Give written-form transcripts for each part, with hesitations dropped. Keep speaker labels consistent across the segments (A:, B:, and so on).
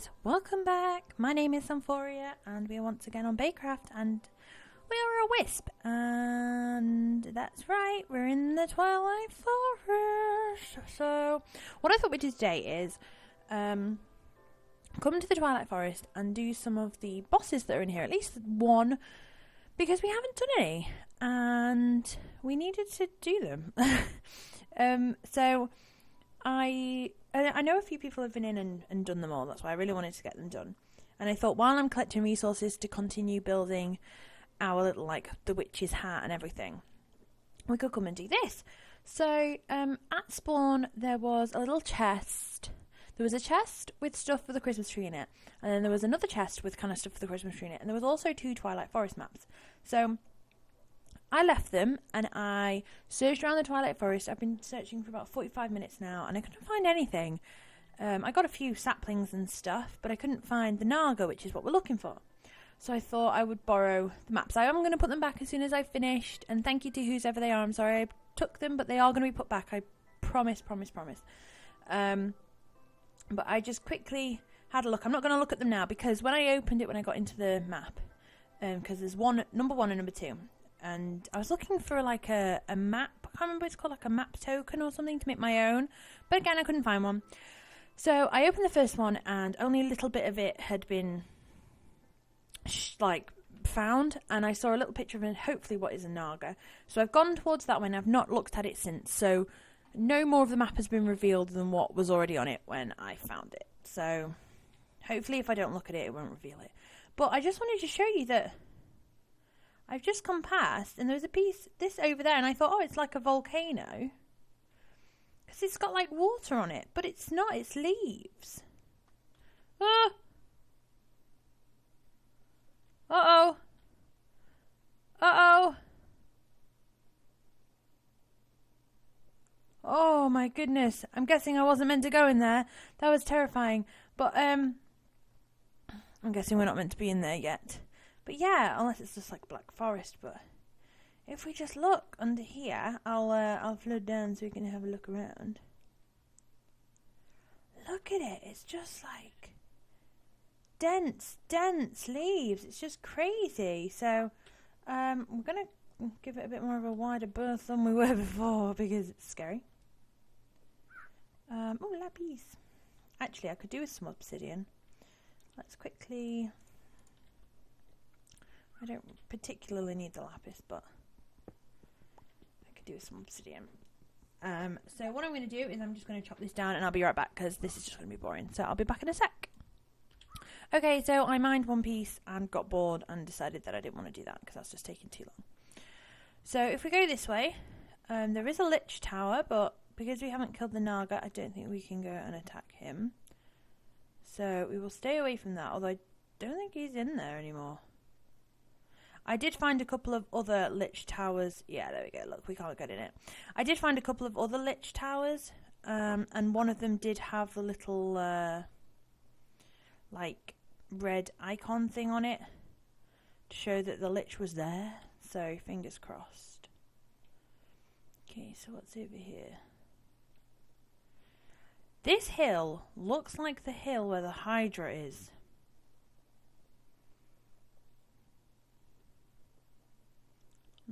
A: guys, welcome back. My name is Samphorea and we are once again on Baycraft and we are a wisp. And that's right, we're in the Twilight Forest. So, what I thought we'd do today is come to the Twilight Forest and do some of the bosses that are in here, at least one, because we haven't done any and we needed to do them. So I know a few people have been in and done them all. That's why I really wanted to get them done. And I thought while I'm collecting resources to continue building our little, like, the witch's hat and everything, we could come and do this. So at spawn there was a little chest. There was a chest with stuff for the Christmas tree in it. And then there was another chest with kind of stuff for the Christmas tree in it. And there was also 2 Twilight Forest maps. So I left them and I searched around the Twilight Forest. I've been searching for about 45 minutes now and I couldn't find anything. I got a few saplings and stuff, but I couldn't find the Naga, which is what we're looking for. So I thought I would borrow the maps. I am going to put them back as soon as I've finished. And thank you to whoever they are. I'm sorry I took them, but they are going to be put back. I promise. But I just quickly had a look. I'm not going to look at them now because when I opened it, when I got into the map, because there's number 1 and number 2. And I was looking for like a map. I can't remember what it's called, like a map token or something to make my own. But again, I couldn't find one. So I opened the first one and only a little bit of it had been found. And I saw a little picture of it, hopefully what is a Naga. So I've gone towards that one. I've not looked at it since. So no more of the map has been revealed than what was already on it when I found it. So hopefully if I don't look at it, it won't reveal it. But I just wanted to show you that I've just come past, and there was a piece, this over there, and I thought, oh, it's like a volcano. Because it's got, like, water on it. But it's not, it's leaves. Ah! Uh-oh. Uh-oh. Oh, my goodness. I'm guessing I wasn't meant to go in there. That was terrifying. But, I'm guessing we're not meant to be in there yet. But yeah, unless it's just like Black Forest. But if we just look under here, I'll float down so we can have a look around. Look at it. It's just like dense leaves. It's just crazy. So we're gonna give it a bit more of a wider berth than we were before because it's scary. Oh, lapis. Actually, I could do with some obsidian. Let's quickly. I don't particularly need the lapis, but I could do with some obsidian. So what I'm going to do is I'm just going to chop this down and I'll be right back because this is just going to be boring. So I'll be back in a sec. Okay, so I mined one piece and got bored and decided that I didn't want to do that because that's just taking too long. So if we go this way, there is a Lich Tower, but because we haven't killed the Naga, I don't think we can go and attack him. So we will stay away from that, although I don't think he's in there anymore. I did find a couple of other Lich Towers. Yeah, there we go. Look, we can't get in it. I did find a couple of other Lich Towers, and one of them did have a little, like, red icon thing on it to show that the Lich was there. So, fingers crossed. Okay, so what's over here? This hill looks like the hill where the Hydra is.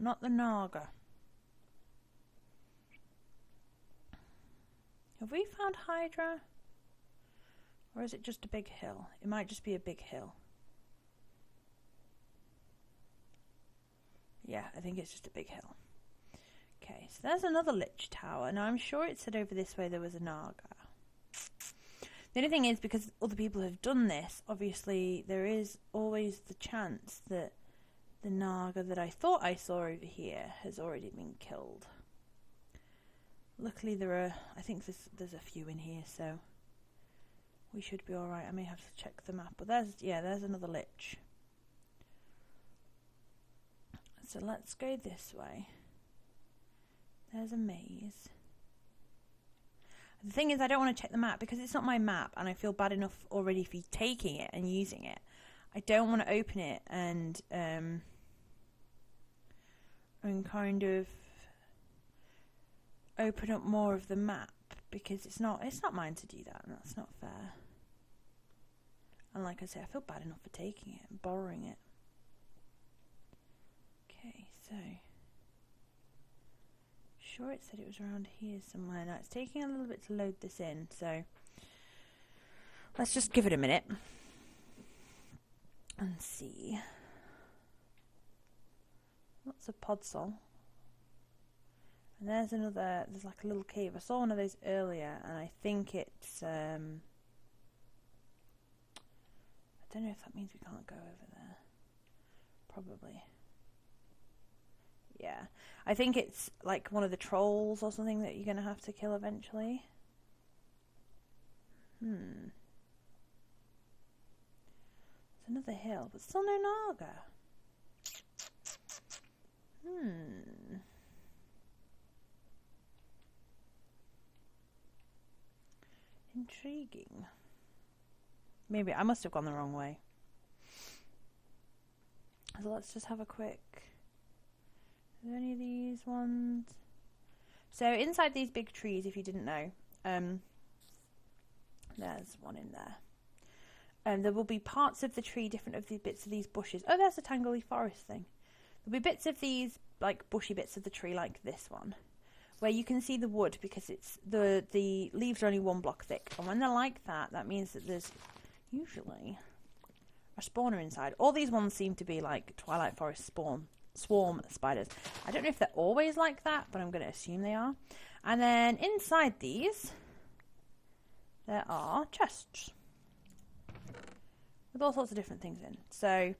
A: Not the Naga. Have we found Hydra? Or is it just a big hill? It might just be a big hill. Yeah, I think it's just a big hill. Okay, so there's another Lich Tower. Now I'm sure it said over this way there was a Naga. The only thing is, because other people have done this, obviously there is always the chance that the Naga that I thought I saw over here has already been killed. Luckily I think there's a few in here, so we should be alright. I may have to check the map, but there's another Lich. So let's go this way. There's a maze. The thing is, I don't want to check the map because it's not my map and I feel bad enough already for taking it and using it. I don't want to open it and kind of open up more of the map because it's not mine to do that and that's not fair. like I say, I feel bad enough for taking it and borrowing it. Okay, so... Sure, it said it was around here somewhere. Now, it's taking a little bit to load this in, so... Let's just give it a minute. And see. Lots of podsol. And there's another, there's like a little cave. I saw one of those earlier, and I think it's, I don't know if that means we can't go over there. Probably. Yeah. I think it's like one of the trolls or something that you're going to have to kill eventually. There's another hill, but still no Naga. Intriguing. Maybe I must have gone the wrong way. So let's just have a quick... Are there any of these ones? So inside these big trees, if you didn't know, there's one in there. There will be parts of the tree, different of the bits of these bushes. Oh, there's a tangly forest thing. There'll be bits of these, like bushy bits of the tree, like this one, where you can see the wood because it's the leaves are only 1 block thick. And when they're like that, that means that there's usually a spawner inside. All these ones seem to be like Twilight Forest swarm spiders. I don't know if they're always like that, but I'm going to assume they are. And then inside these, there are chests with all sorts of different things in. So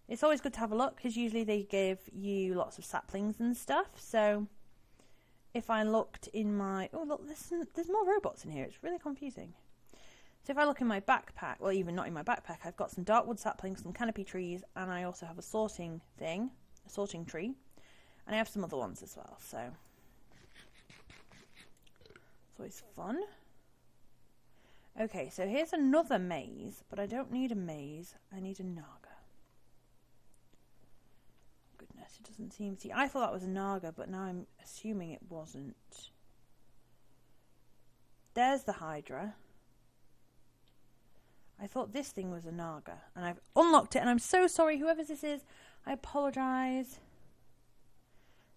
A: it's always good to have a look because usually they give you lots of saplings and stuff. So if I looked in my... Oh, look, there's more robots in here. It's really confusing. So if I look in my backpack, well, even not in my backpack, I've got some darkwood saplings, some canopy trees, and I also have a sorting thing, a sorting tree, and I have some other ones as well, so it's always fun. Okay, so here's another maze, but I don't need a maze, I need a Naga. Goodness, it doesn't seem to... I thought that was a Naga, but now I'm assuming it wasn't. There's the Hydra. I thought this thing was a Naga, and I've unlocked it, and I'm so sorry, whoever this is, I apologise.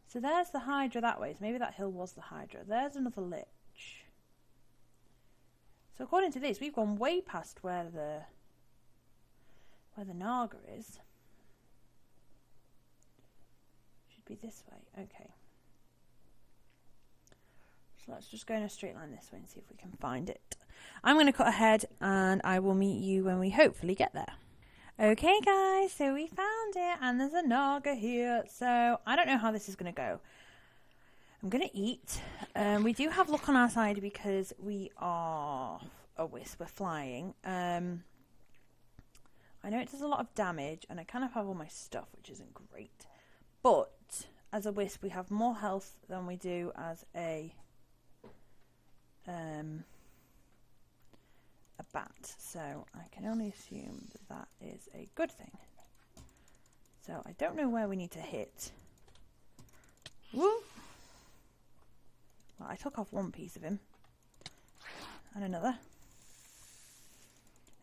A: So there's the Hydra that way, so maybe that hill was the Hydra. There's another lich. So according to this, we've gone way past where the Naga is. Should be this way, okay. So let's just go in a straight line this way and see if we can find it. I'm going to cut ahead and I will meet you when we hopefully get there. Okay guys, so we found it and there's a Naga here. So I don't know how this is going to go. I'm going to eat. We do have luck on our side because we are a wisp, we're flying. I know it does a lot of damage and I kind of have all my stuff, which isn't great. But as a wisp we have more health than we do as a bat, so I can only assume that that is a good thing. So I don't know where we need to hit. Woo! Well, I took off one piece of him. And another.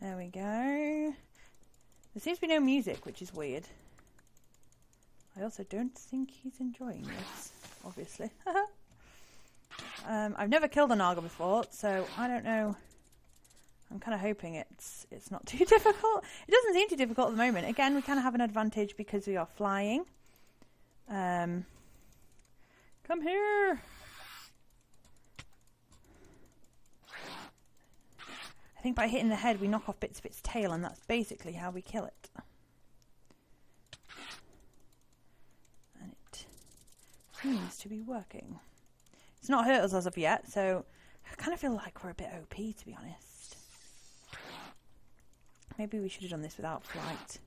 A: There we go. There seems to be no music, which is weird. I also don't think he's enjoying this, obviously. I've never killed a Naga before, so I don't know. I'm kind of hoping it's not too difficult. It doesn't seem too difficult at the moment. Again, we kind of have an advantage because we are flying. Come here. I think by hitting the head, we knock off bits of its tail, and that's basically how we kill it. And it seems to be working. It's not hurt us as of yet, so I kind of feel like we're a bit OP, to be honest. Maybe we should have done this without flight.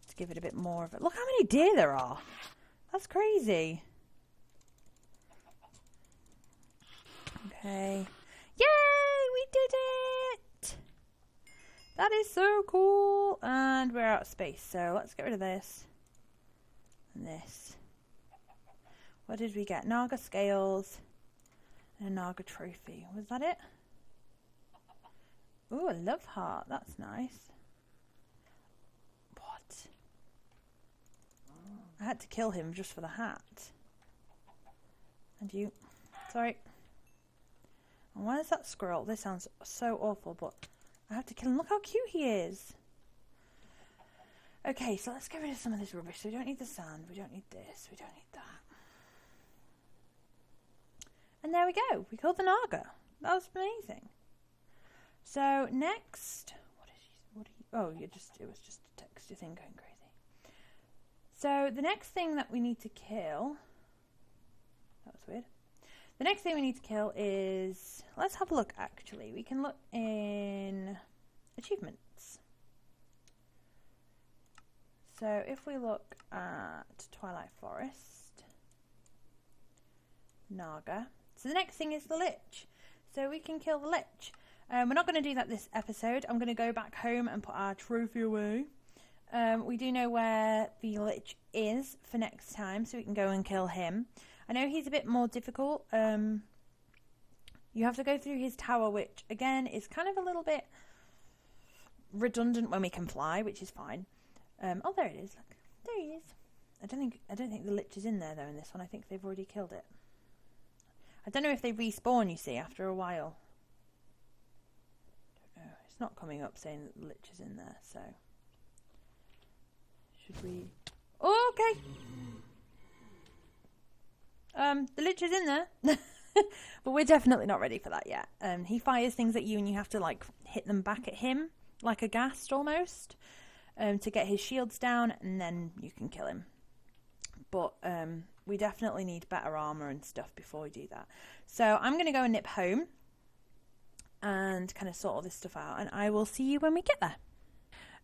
A: To give it a bit more of it. Look how many deer there are. That's crazy. Okay. Yay! We did it! That is so cool. And we're out of space. So let's get rid of this. And this. What did we get? Naga scales. And a Naga trophy. Was that it? Ooh, a love heart. That's nice. What? I had to kill him just for the hat. And you. Sorry. And where's that squirrel? This sounds so awful, but I have to kill him. Look how cute he is. Okay, so let's get rid of some of this rubbish. So we don't need the sand. We don't need this. We don't need that. And there we go. We killed the Naga. That was amazing. So next, oh, it was just a texture thing going crazy. So the next thing that we need to kill, that was weird. The next thing we need to kill is, let's have a look actually. We can look in achievements. So if we look at Twilight Forest, Naga. So the next thing is the Lich. So we can kill the Lich. We're not going to do that this episode. I'm going to go back home and put our trophy away. We do know where the Lich is for next time, so we can go and kill him. I know he's a bit more difficult. You have to go through his tower, which again is kind of a little bit redundant when we can fly, which is fine. Oh, there it is. Look, there he is. I don't think the Lich is in there though in this one. I think they've already killed it. I don't know if they respawn. You see, after a while. Don't know. It's not coming up saying that the Lich is in there. So should we? Oh, okay. The Lich is in there, but we're definitely not ready for that yet. He fires things at you, and you have to like hit them back at him, like a ghast almost. To get his shields down, and then you can kill him. But we definitely need better armour and stuff before we do that. So I'm going to go and nip home and kind of sort all this stuff out, and I will see you when we get there.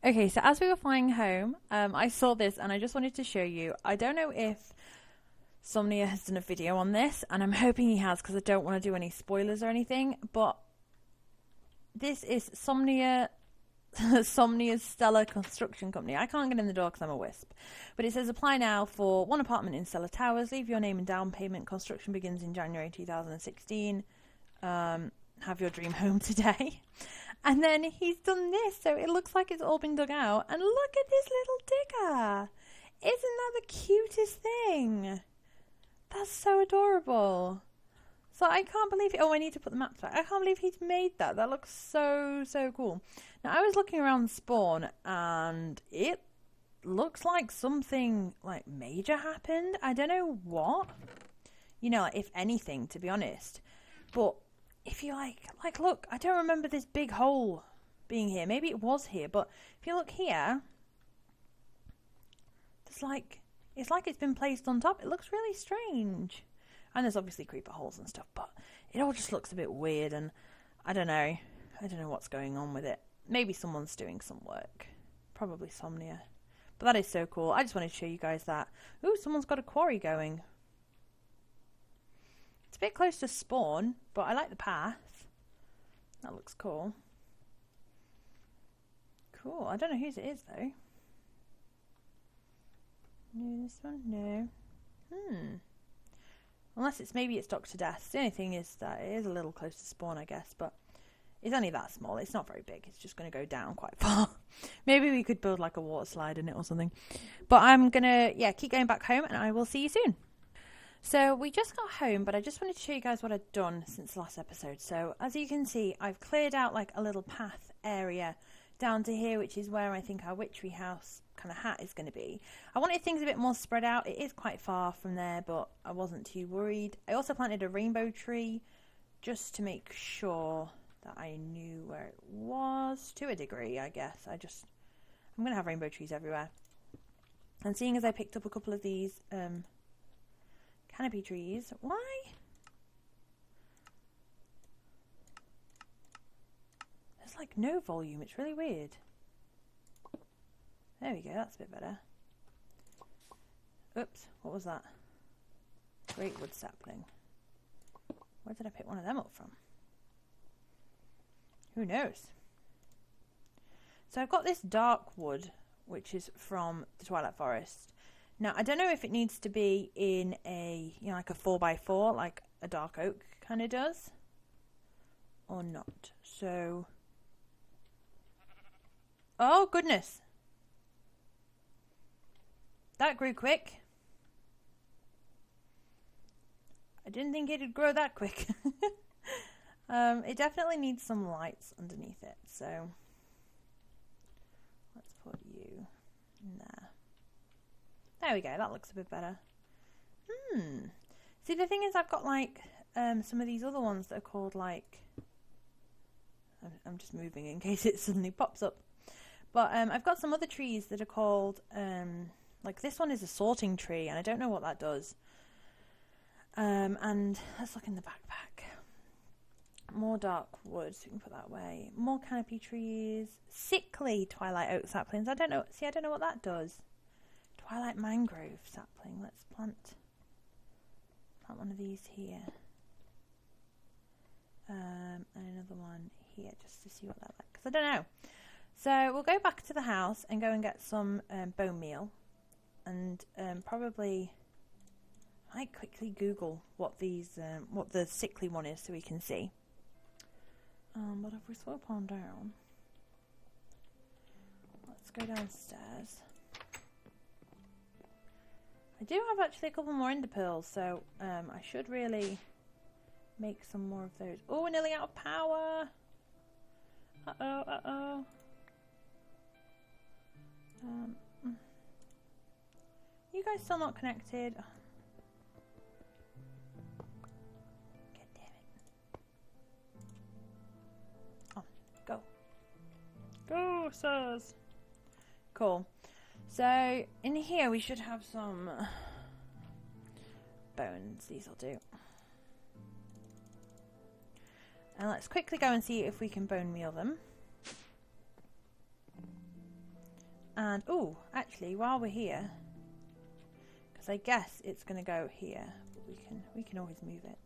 A: Okay, so as we were flying home, I saw this, and I just wanted to show you. I don't know if Somnia has done a video on this, and I'm hoping he has, because I don't want to do any spoilers or anything, but this is Somnia's Stellar Construction Company. I can't get in the door because I'm a wisp. But it says apply now for one apartment in Stellar Towers. Leave your name and down payment. Construction begins in January 2016. Have your dream home today. And then he's done this. So it looks like it's all been dug out. And look at this little digger. Isn't that the cutest thing? That's so adorable. So I can't believe it. Oh, I need to put the maps back. I can't believe he's made that. That looks so, so cool. Now, I was looking around Spawn, and it looks like something, like, major happened. I don't know what. You know, like, if anything, to be honest. But if you, like, look, I don't remember this big hole being here. Maybe it was here, but if you look here, it's like it's been placed on top. It looks really strange. And there's obviously creeper holes and stuff, but it all just looks a bit weird, and I don't know. I don't know what's going on with it. Maybe someone's doing some work. Probably Somnia. But that is so cool. I just wanted to show you guys that. Ooh, someone's got a quarry going. It's a bit close to spawn, but I like the path. That looks cool. Cool. I don't know whose it is, though. No, this one? No. Unless maybe it's Dr. Death. The only thing is that it is a little close to spawn, I guess, but it's only that small. It's not very big. It's just going to go down quite far. Maybe we could build like a water slide in it or something. But I'm going to, keep going back home, and I will see you soon. So we just got home, but I just wanted to show you guys what I've done since the last episode. So as you can see, I've cleared out like a little path area down to here, which is where I think our witchery house kind of hat is going to be. I wanted things a bit more spread out. It is quite far from there, but I wasn't too worried. I also planted a rainbow tree just to make sure that I knew where it was, to a degree, I guess. I'm going to have rainbow trees everywhere. And seeing as I picked up a couple of these canopy trees, why? There's like no volume. It's really weird. There we go, that's a bit better. Oops, what was that? Great wood sapling. Where did I pick one of them up from? Who knows? So I've got this dark wood, which is from the Twilight Forest. Now, I don't know if it needs to be in a, like a 4x4, like a dark oak kind of does, or not. So Oh, goodness. That grew quick. I didn't think it'd grow that quick. It definitely needs some lights underneath it, so let's put you in there. There we go, that looks a bit better. See, the thing is, I've got like some of these other ones that are called like, I'm just moving in case it suddenly pops up, but I've got some other trees that are called like this one is a sorting tree, and I don't know what that does. And let's look in the backpack. More dark wood, so we can put that away. More canopy trees. Sickly twilight oak saplings. I don't know. See, I don't know what that does. Twilight mangrove sapling. Let's plant one of these here. And another one here, just to see what that like. Because I don't know. So we'll go back to the house and go and get some bone meal, and probably I might quickly Google what these what the sickly one is so we can see. But if we slope on down, let's go downstairs. I do have actually a couple more ender pearls, so I should really make some more of those. Oh, we're nearly out of power. Uh-oh. You guys still not connected? God damn it. Oh, go. Go, sirs. Cool. So, in here we should have some bones. These will do. And let's quickly go and see if we can bone meal them. And, oh, actually, while we're here, because I guess it's going to go here, but we can always move it.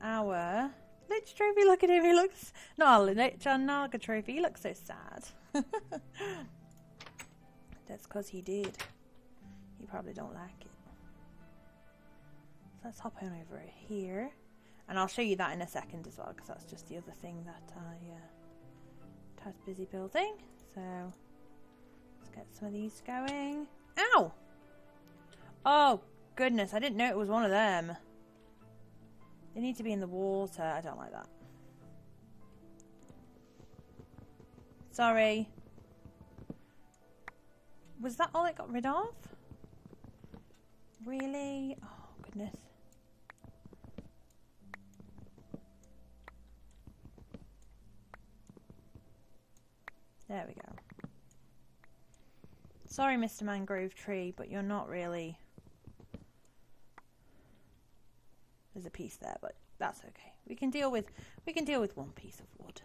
A: Our lich trophy, look at him, he looks, not a lich, our naga trophy, he looks so sad. That's because he did. He probably don't like it. So let's hop on over here. And I'll show you that in a second as well, because that's just the other thing that I was busy building. So let's get some of these going. Ow! Oh, goodness, I didn't know it was one of them. They need to be in the water. I don't like that. Sorry. Was that all it got rid of? Really? Oh, goodness. There we go. Sorry, Mr. Mangrove Tree, but you're not really... There's a piece there, but that's okay. We can deal with one piece of wood.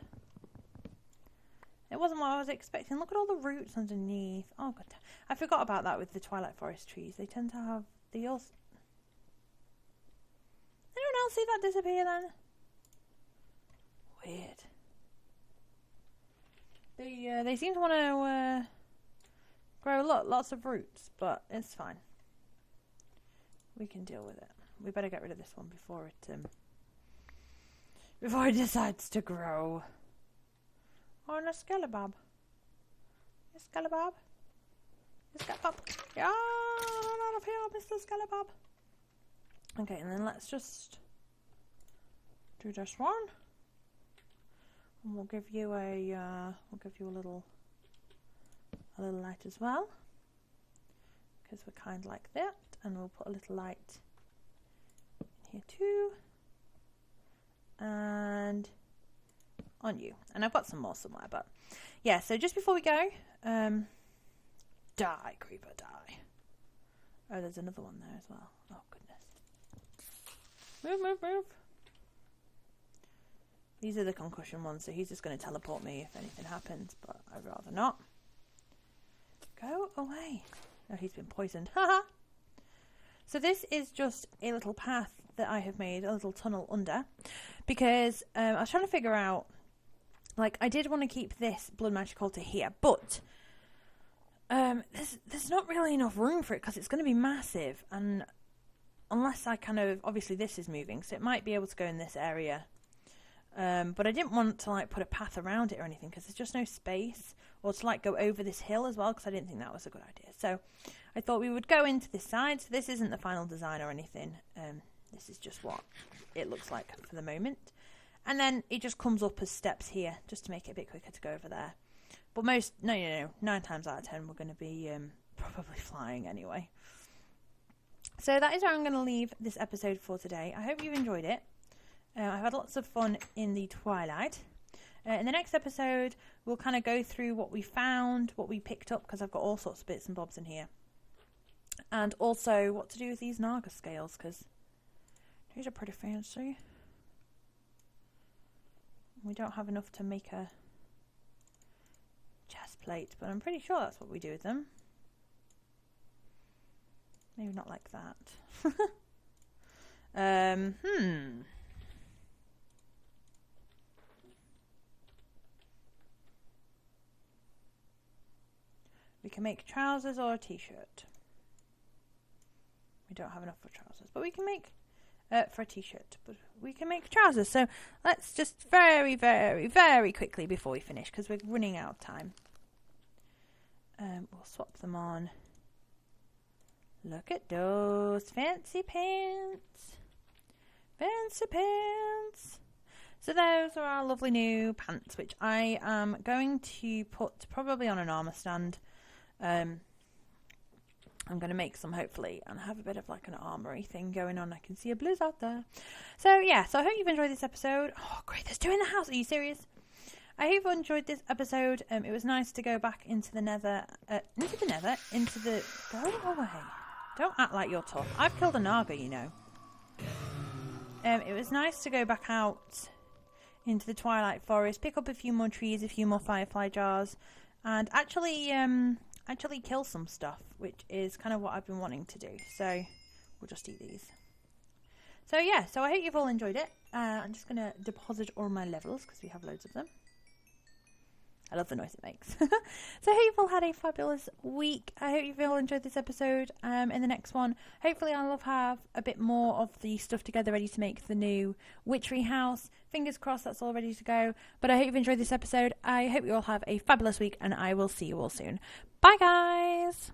A: It wasn't what I was expecting. Look at all the roots underneath. Oh god, I forgot about that with the Twilight Forest trees. They tend to have the Anyone else see that disappear then? Weird. They seem to want to grow lots of roots, but it's fine. We can deal with it. We better get rid of this one before it decides to grow. Oh, and a Skelebob. A Skelebob. A Skelebob. Yeah, out of here, Mr. Skelebob. Okay, and then let's just do this one. And we'll give you a little light as well, because we're kind of like that, and we'll put a little light in here too, and on you. And I've got some more somewhere, but yeah. So just before we go, die creeper, die. Oh, there's another one there as well. Oh goodness. Move. These are the concussion ones, so he's just going to teleport me if anything happens, but I'd rather not. Go away. Oh, he's been poisoned. Haha. So this is just a little path that I have made, a little tunnel under, because I was trying to figure out, like, I did want to keep this blood magic altar here, but there's not really enough room for it because it's going to be massive, and unless I kind of, obviously this is moving, so it might be able to go in this area. But I didn't want to like put a path around it or anything because there's just no space, or to like go over this hill as well because I didn't think that was a good idea. So I thought we would go into this side. So this isn't the final design or anything. This is just what it looks like for the moment. And then it just comes up as steps here just to make it a bit quicker to go over there. But 9 times out of 10 we're going to be probably flying anyway. So that is where I'm going to leave this episode for today. I hope you've enjoyed it. I've had lots of fun in the twilight. In the next episode, we'll kind of go through what we found, what we picked up, because I've got all sorts of bits and bobs in here. And also what to do with these Naga scales, because these are pretty fancy. We don't have enough to make a chest plate, but I'm pretty sure that's what we do with them. Maybe not like that. We can make trousers or a t-shirt. We don't have enough for trousers, but we can make for a t-shirt. But we can make trousers. So let's just very, very, very quickly before we finish, because we're running out of time. We'll swap them on. Look at those fancy pants. Fancy pants. So those are our lovely new pants, which I am going to put probably on an armour stand. I'm going to make some hopefully and have a bit of like an armoury thing going on. I can see a blues out there. So yeah, so I hope you've enjoyed this episode. Oh great, there's 2 in the house. Are you serious? I hope you enjoyed this episode. It was nice to go back into the nether. Go away. Don't act like you're tough. I've killed a Naga, you know. It was nice to go back out into the Twilight Forest, pick up a few more trees, a few more firefly jars, and actually kill some stuff, which is kind of what I've been wanting to do. So we'll just eat these. So yeah, so I hope you've all enjoyed it. I'm just going to deposit all my levels because we have loads of them. I love the noise it makes. So I hope you've all had a fabulous week. I hope you've all enjoyed this episode. In the next one, hopefully I'll have a bit more of the stuff together ready to make the new witchery house. Fingers crossed that's all ready to go. But I hope you've enjoyed this episode. I hope you all have a fabulous week, and I will see you all soon. Bye guys!